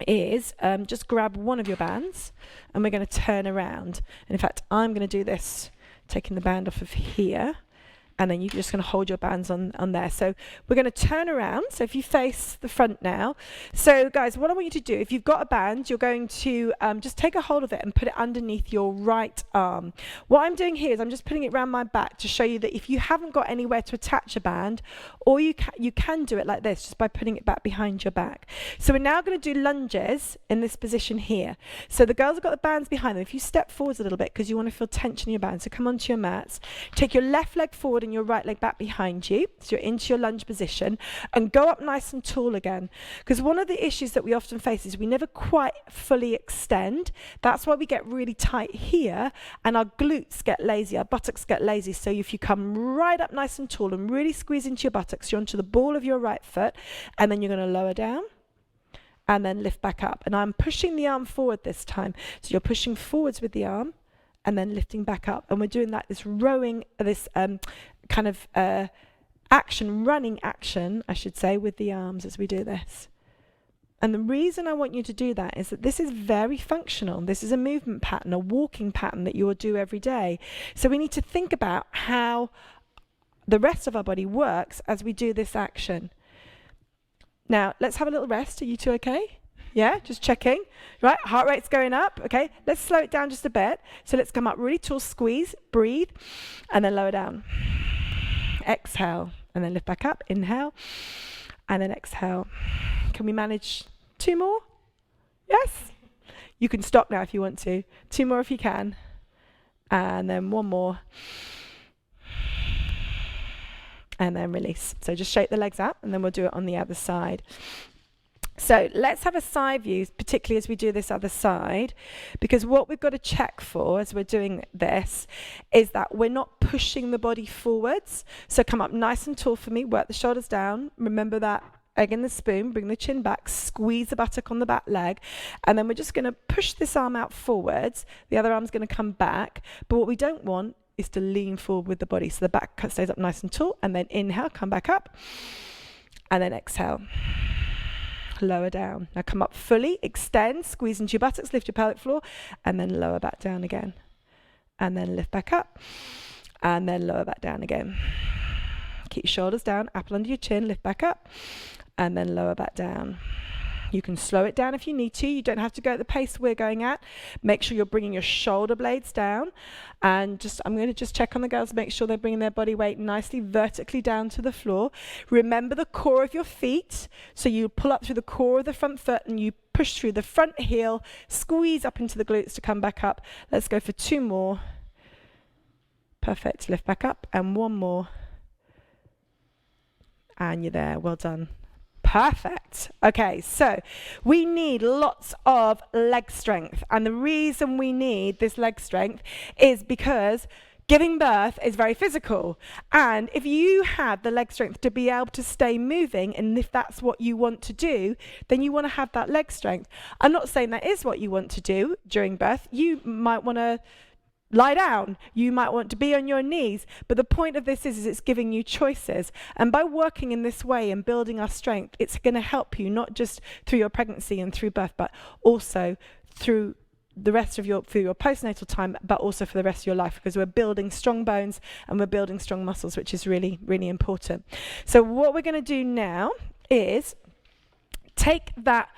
Speaker 1: is just grab one of your bands and we're going to turn around. And in fact, I'm going to do this, taking the band off of here And then you're just going to hold your bands on there. So we're going to turn around. So if you face the front now. So guys, what I want you to do, if you've got a band, you're going to just take a hold of it and put it underneath your right arm. What I'm doing here is I'm just putting it around my back to show you that if you haven't got anywhere to attach a band, or you can do it like this, just by putting it back behind your back. So we're now going to do lunges in this position here. So the girls have got the bands behind them. If you step forwards a little bit because you want to feel tension in your bands, so come onto your mats, take your left leg forward and your right leg back behind you, so you're into your lunge position, and go up nice and tall again. Because one of the issues that we often face is we never quite fully extend. That's why we get really tight here, and our glutes get lazy, our buttocks get lazy. So if you come right up nice and tall and really squeeze into your buttocks, you're onto the ball of your right foot, and then you're going to lower down and then lift back up. And I'm pushing the arm forward this time. So you're pushing forwards with the arm and then lifting back up. And we're doing that, this rowing, this kind of action, running action, I should say, with the arms as we do this. And the reason I want you to do that is that this is very functional. This is a movement pattern, a walking pattern that you will do every day. So we need to think about how the rest of our body works as we do this action. Now, let's have a little rest. Are you two okay? Yeah, just checking. Right, heart rate's going up. Okay, let's slow it down just a bit. So let's come up really tall, squeeze, breathe, and then lower down. Exhale, and then lift back up. Inhale, and then exhale. Can we manage 2 more? Yes? You can stop now if you want to. 2 more if you can. And then 1 more. And then release. So just shake the legs up, and then we'll do it on the other side. So let's have a side view, particularly as we do this other side, because what we've got to check for as we're doing this is that we're not pushing the body forwards. So come up nice and tall for me, work the shoulders down. Remember that egg in the spoon, bring the chin back, squeeze the buttock on the back leg, and then we're just going to push this arm out forwards. The other arm's going to come back, but what we don't want is to lean forward with the body. So the back stays up nice and tall, and then inhale, come back up, and then exhale. Lower down. Now come up fully, extend, squeeze into your buttocks, lift your pelvic floor, and then lower back down again. And then lift back up, and then lower back down again. Keep your shoulders down, apple under your chin, lift back up, and then lower back down. You can slow it down if you need to. You don't have to go at the pace we're going at. Make sure you're bringing your shoulder blades down. And I'm going to just check on the girls, make sure they're bringing their body weight nicely vertically down to the floor. Remember the core of your feet. So you pull up through the core of the front foot and you push through the front heel, squeeze up into the glutes to come back up. Let's go for 2 more. Perfect. Lift back up, and 1 more. And you're there. Well done. Perfect. Okay, so we need lots of leg strength. And the reason we need this leg strength is because giving birth is very physical. And if you have the leg strength to be able to stay moving, and if that's what you want to do, then you want to have that leg strength. I'm not saying that is what you want to do during birth. You might want to lie down, you might want to be on your knees, but the point of this is it's giving you choices. And by working in this way and building our strength, it's going to help you not just through your pregnancy and through birth, but also through the rest of your postnatal time, but also for the rest of your life, because we're building strong bones and we're building strong muscles, which is really, really important. So what we're going to do now is take that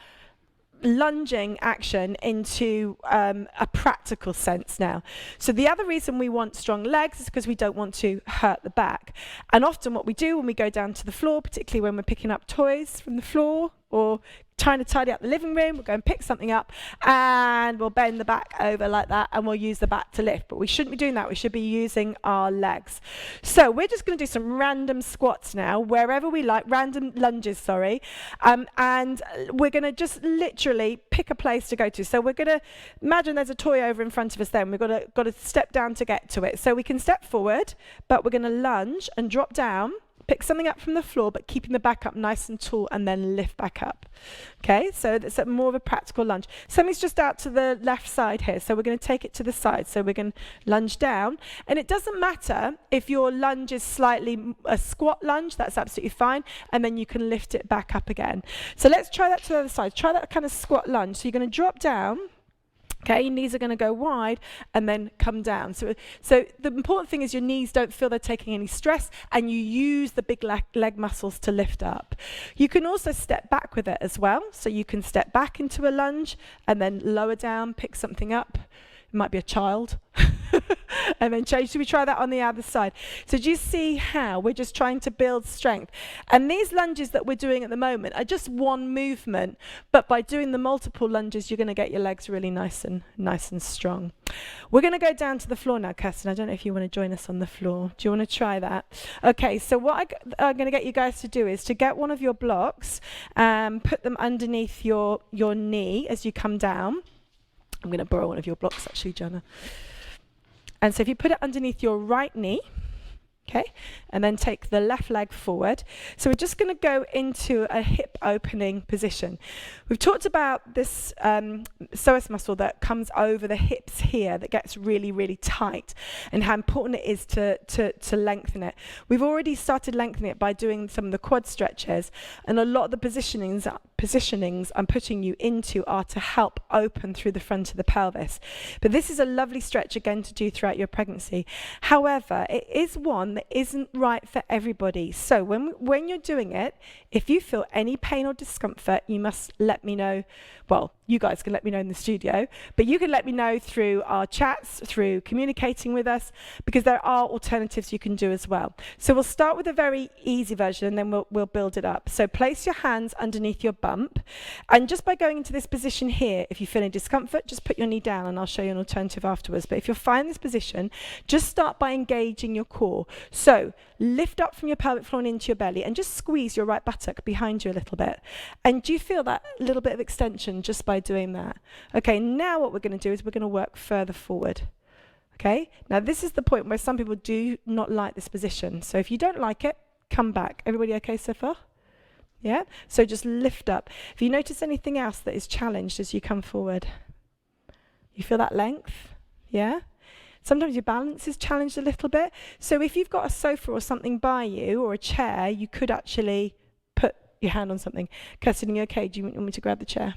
Speaker 1: lunging action into a practical sense now. So the other reason we want strong legs is because we don't want to hurt the back. And often what we do when we go down to the floor, particularly when we're picking up toys from the floor or trying to tidy up the living room, we'll go and pick something up and we'll bend the back over like that and we'll use the back to lift. But we shouldn't be doing that. We should be using our legs. So we're just going to do some random squats now, wherever we like, random lunges, sorry. And we're going to just literally pick a place to go to. So we're going to imagine there's a toy over in front of us then. We've got to step down to get to it. So we can step forward, but we're going to lunge and drop down. Pick something up from the floor, but keeping the back up nice and tall, and then lift back up. Okay, so that's more of a practical lunge. Something's just out to the left side here, so we're going to take it to the side. So we're going to lunge down, and it doesn't matter if your lunge is slightly a squat lunge, that's absolutely fine, and then you can lift it back up again. So let's try that to the other side. Try that kind of squat lunge. So you're going to drop down, Okay, your knees are going to go wide and then come down. So the important thing is your knees don't feel they're taking any stress, and you use the big leg muscles to lift up. You can also step back with it as well. So you can step back into a lunge and then lower down, pick something up. It might be a child. And then change. So we try that on the other side. So do you see how we're just trying to build strength? And these lunges that we're doing at the moment are just one movement, but by doing the multiple lunges, you're going to get your legs really nice and strong. We're going to go down to the floor now, Kirsten. I don't know if you want to join us on the floor. Do you want to try that? Okay, so what I'm going to get you guys to do is to get one of your blocks, put them underneath your knee as you come down. I'm going to borrow one of your blocks, actually, Jenna. And so if you put it underneath your right knee, okay, and then take the left leg forward. So we're just going to go into a hip opening position. We've talked about this psoas muscle that comes over the hips here that gets really, really tight, and how important it is to lengthen it. We've already started lengthening it by doing some of the quad stretches, and a lot of the positionings I'm putting you into are to help open through the front of the pelvis. But this is a lovely stretch again to do throughout your pregnancy. However, it is one that isn't right for everybody. So when you're doing it, if you feel any pain or discomfort, you must let me know. Well, you guys can let me know in the studio, but you can let me know through our chats, through communicating with us, because there are alternatives you can do as well. So we'll start with a very easy version, and then we'll build it up. So place your hands underneath your bump, and just by going into this position here, if you feel any discomfort, just put your knee down, and I'll show you an alternative afterwards. But if you're fine in this position, just start by engaging your core. So lift up from your pelvic floor and into your belly, and just squeeze your right buttock behind you a little bit. And do you feel that little bit of extension just by doing that? Okay, now what we're going to do is we're going to work further forward. Okay, now this is the point where some people do not like this position. So if you don't like it, come back. Everybody okay so far? Yeah? So just lift up. If you notice anything else that is challenged as you come forward, you feel that length? Yeah? Sometimes your balance is challenged a little bit. So if you've got a sofa or something by you, or a chair, you could actually put your hand on something. Kirsten, are you okay? Do you want me to grab the chair?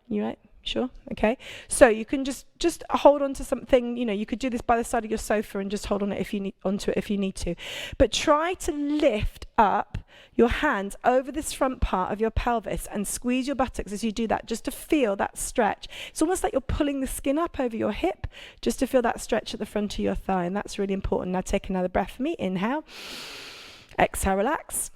Speaker 1: You right? Sure? Okay. So you can just hold on to something. You know, you could do this by the side of your sofa and just hold on it if you need onto it if you need to. But try to lift up your hands over this front part of your pelvis and squeeze your buttocks as you do that, just to feel that stretch. It's almost like you're pulling the skin up over your hip, just to feel that stretch at the front of your thigh, and that's really important. Now take another breath for me. Inhale. Exhale, relax.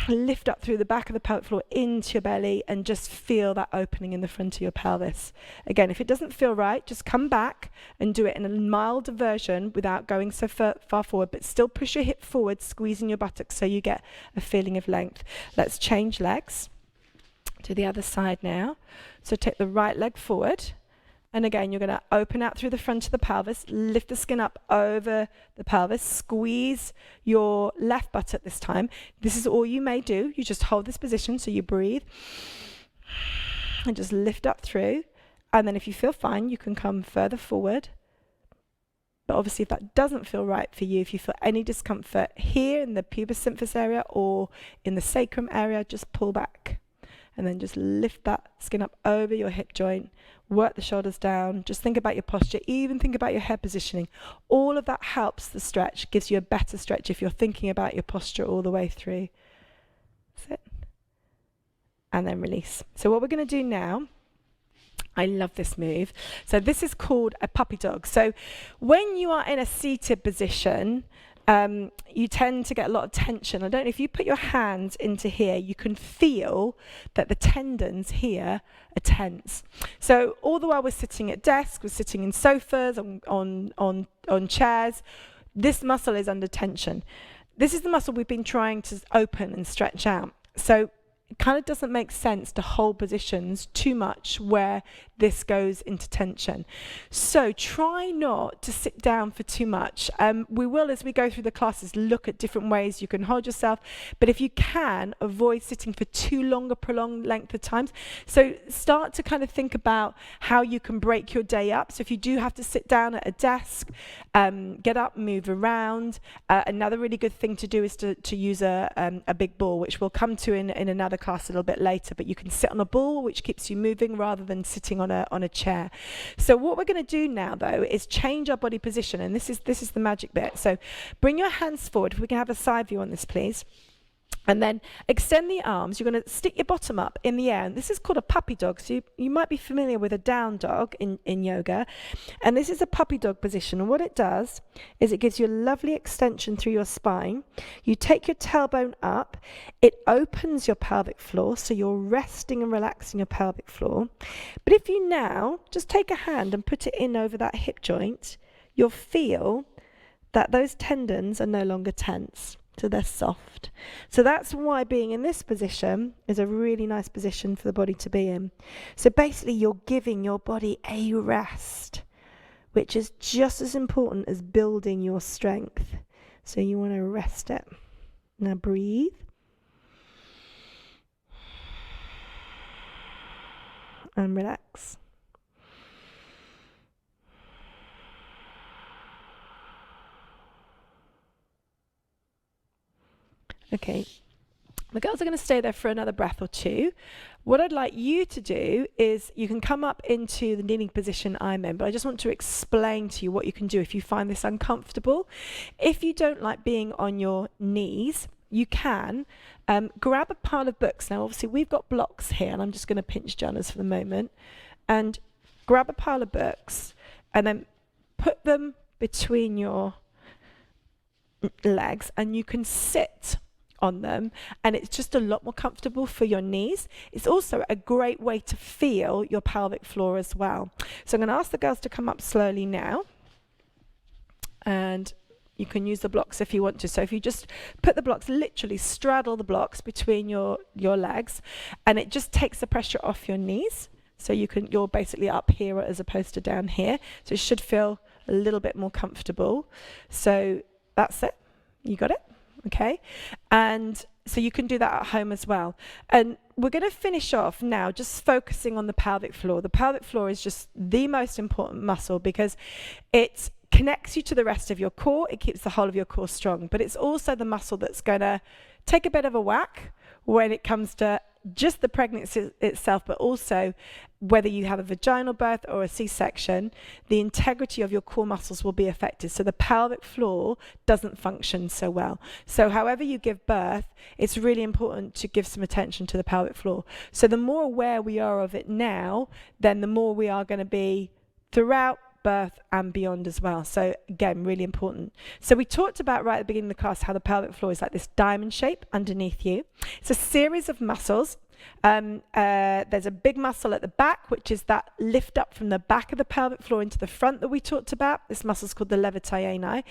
Speaker 1: Lift up through the back of the pelvic floor into your belly, and just feel that opening in the front of your pelvis. Again, if it doesn't feel right, just come back and do it in a milder version without going so far forward, but still push your hip forward, squeezing your buttocks so you get a feeling of length. Let's change legs to the other side now. So take the right leg forward. And again, you're going to open out through the front of the pelvis, lift the skin up over the pelvis, squeeze your left buttock this time. This is all you may do. You just hold this position, so you breathe and just lift up through. And then if you feel fine, you can come further forward. But obviously, if that doesn't feel right for you, if you feel any discomfort here in the pubis symphysis area or in the sacrum area, just pull back. And then just lift that skin up over your hip joint. Work the shoulders down. Just think about your posture. Even think about your head positioning. All of that helps the stretch, gives you a better stretch if you're thinking about your posture all the way through. Sit. And then release. So what we're going to do now, I love this move. So this is called a puppy dog. So when you are in a seated position, you tend to get a lot of tension. I don't know if you put your hands into here, you can feel that the tendons here are tense. So all the while we're sitting at desks, we're sitting in sofas, on chairs, this muscle is under tension. This is the muscle we've been trying to open and stretch out. So it kind of doesn't make sense to hold positions too much where this goes into tension. So try not to sit down for too much. We will, as we go through the classes, look at different ways you can hold yourself, but if you can, avoid sitting for too long a prolonged length of times. So start to kind of think about how you can break your day up. So if you do have to sit down at a desk, get up, move around. Another really good thing to do is to use a big ball, which we'll come to in another class a little bit later, but you can sit on a ball, which keeps you moving rather than sitting on a chair. So what we're going to do now, though, is change our body position, and this is the magic bit. So bring your hands forward. If we can have a side view on this, please. And then extend the arms. You're going to stick your bottom up in the air. And this is called a puppy dog. So you might be familiar with a down dog in yoga. And this is a puppy dog position. And what it does is it gives you a lovely extension through your spine. You take your tailbone up. It opens your pelvic floor. So you're resting and relaxing your pelvic floor. But if you now just take a hand and put it in over that hip joint, you'll feel that those tendons are no longer tense. So they're soft. So that's why being in this position is a really nice position for the body to be in. So basically you're giving your body a rest, which is just as important as building your strength. So you want to rest it. Now breathe. And relax. Okay, the girls are going to stay there for another breath or two. What I'd like you to do is you can come up into the kneeling position I'm in, but I just want to explain to you what you can do if you find this uncomfortable. If you don't like being on your knees, you can grab a pile of books. Now, obviously, we've got blocks here, and I'm just going to pinch Jana's for the moment. And grab a pile of books and then put them between your legs, and you can sit on them, and it's just a lot more comfortable for your knees. It's also a great way to feel your pelvic floor as well. So I'm going to ask the girls to come up slowly now, and you can use the blocks if you want to. So if you just put the blocks, literally straddle the blocks between your legs, and it just takes the pressure off your knees. So you're basically up here as opposed to down here. So it should feel a little bit more comfortable. So that's it. You got it? Okay. And so you can do that at home as well. And we're going to finish off now just focusing on the pelvic floor. The pelvic floor is just the most important muscle because it connects you to the rest of your core. It keeps the whole of your core strong. But it's also the muscle that's going to take a bit of a whack when it comes to just the pregnancy itself, but also whether you have a vaginal birth or a C-section, the integrity of your core muscles will be affected. So the pelvic floor doesn't function so well. So however you give birth, it's really important to give some attention to the pelvic floor. So the more aware we are of it now, then the more we are going to be throughout birth and beyond as well. So again, really important. So we talked about right at the beginning of the class how the pelvic floor is like this diamond shape underneath you. It's a series of muscles. There's a big muscle at the back, which is that lift up from the back of the pelvic floor into the front that we talked about. This muscle is called the levator,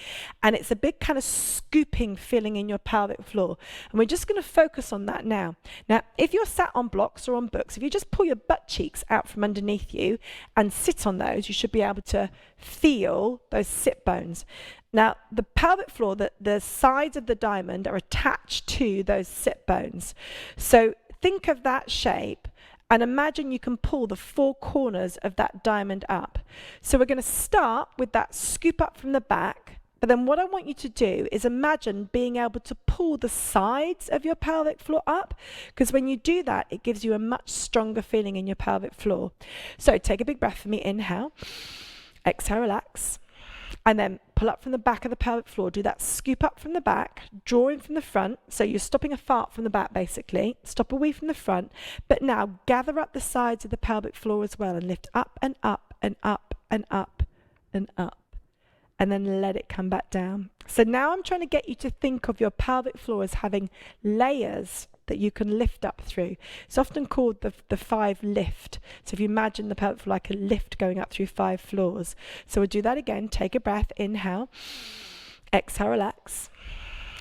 Speaker 1: and it's a big kind of scooping feeling in your pelvic floor. And we're just going to focus on that now. Now, if you're sat on blocks or on books, if you just pull your butt cheeks out from underneath you and sit on those, you should be able to feel those sit bones. Now, the pelvic floor, the sides of the diamond are attached to those sit bones. So think of that shape and imagine you can pull the four corners of that diamond up. So we're going to start with that scoop up from the back, but then what I want you to do is imagine being able to pull the sides of your pelvic floor up, because when you do that, it gives you a much stronger feeling in your pelvic floor. So take a big breath for me, inhale, exhale, relax. And then pull up from the back of the pelvic floor. Do that scoop up from the back, draw in from the front. So you're stopping a fart from the back, basically. Stop away from the front. But now gather up the sides of the pelvic floor as well and lift up and up and up and up and up. And then let it come back down. So now I'm trying to get you to think of your pelvic floor as having layers that you can lift up through. It's often called the 5 lift. So if you imagine the pelvic floor like a lift going up through 5 floors. So we'll do that again. Take a breath, inhale, exhale, relax,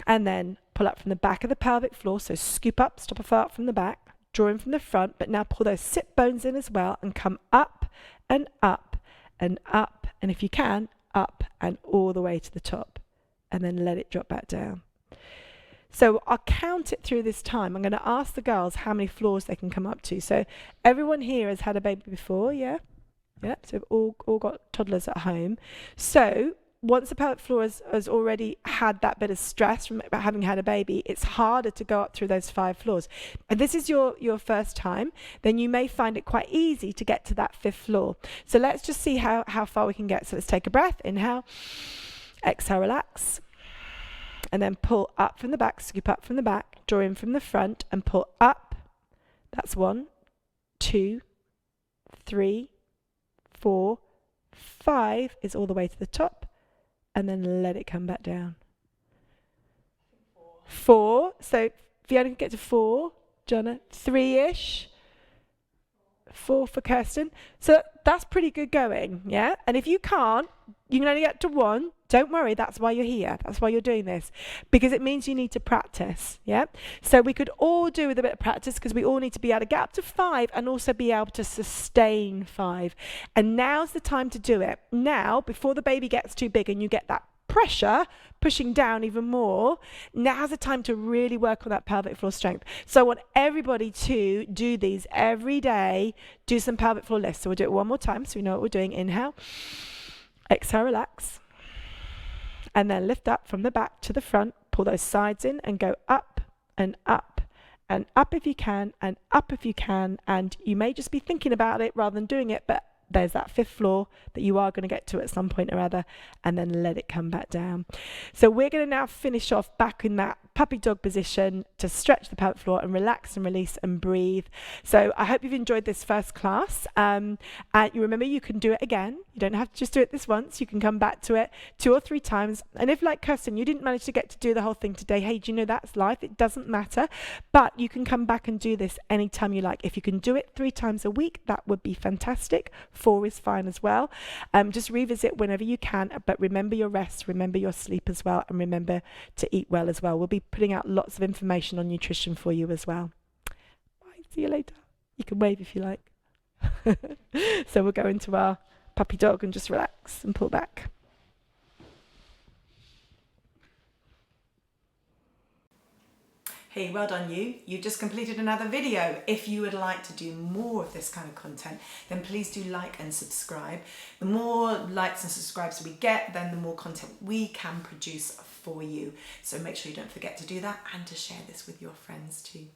Speaker 1: and then pull up from the back of the pelvic floor. So scoop up, stop a fart from the back, draw in from the front, but now pull those sit bones in as well and come up and up and up. And if you can, up and all the way to the top, and then let it drop back down. So I'll count it through this time. I'm going to ask the girls how many floors they can come up to. So everyone here has had a baby before, yeah? Yeah, so we've all got toddlers at home. So once the pelvic floor has already had that bit of stress from having had a baby, it's harder to go up through those 5 floors. And this is your first time, then you may find it quite easy to get to that 5th floor. So let's just see how far we can get. So let's take a breath, inhale, exhale, relax, and then pull up from the back, scoop up from the back, draw in from the front and pull up. That's 1, 2, 3, 4, 5 is all the way to the top, and then let it come back down. 4. So Fiona can get to 4. Jonna, 3-ish. 4 for Kirsten. So that's pretty good going, yeah? And if you can't, you can only get to 1. Don't worry, that's why you're here. That's why you're doing this. Because it means you need to practice, yeah? So we could all do with a bit of practice, because we all need to be able to get up to 5 and also be able to sustain 5. And now's the time to do it. Now, before the baby gets too big and you get that pressure pushing down even more, now's the time to really work on that pelvic floor strength. So I want everybody to do these every day. Do some pelvic floor lifts. So we'll do it one more time so we know what we're doing. Inhale, exhale, relax, and then lift up from the back to the front. Pull those sides in and go up and up and up if you can, and up if you can. And you may just be thinking about it rather than doing it, but there's that 5th floor that you are going to get to at some point or other, and then let it come back down. So we're going to now finish off back in that puppy dog position to stretch the pelvic floor and relax and release and breathe. So I hope you've enjoyed this first class. And you remember, you can do it again. You don't have to just do it this once. You can come back to it 2 or 3 times. And if, like Kirsten, you didn't manage to get to do the whole thing today, hey, do you know that's life? It doesn't matter. But you can come back and do this anytime you like. If you can do it 3 times a week, that would be fantastic. 4 is fine as well. Just revisit whenever you can, but remember your rest, remember your sleep as well, and remember to eat well as well. We'll be putting out lots of information on nutrition for you as well. Bye, see you later. You can wave if you like. So we'll go into our puppy dog and just relax and pull back. Hey, well done you. You've just completed another video. If you would like to do more of this kind of content, then please do like and subscribe. The more likes and subscribes we get, then the more content we can produce for you. So make sure you don't forget to do that and to share this with your friends too.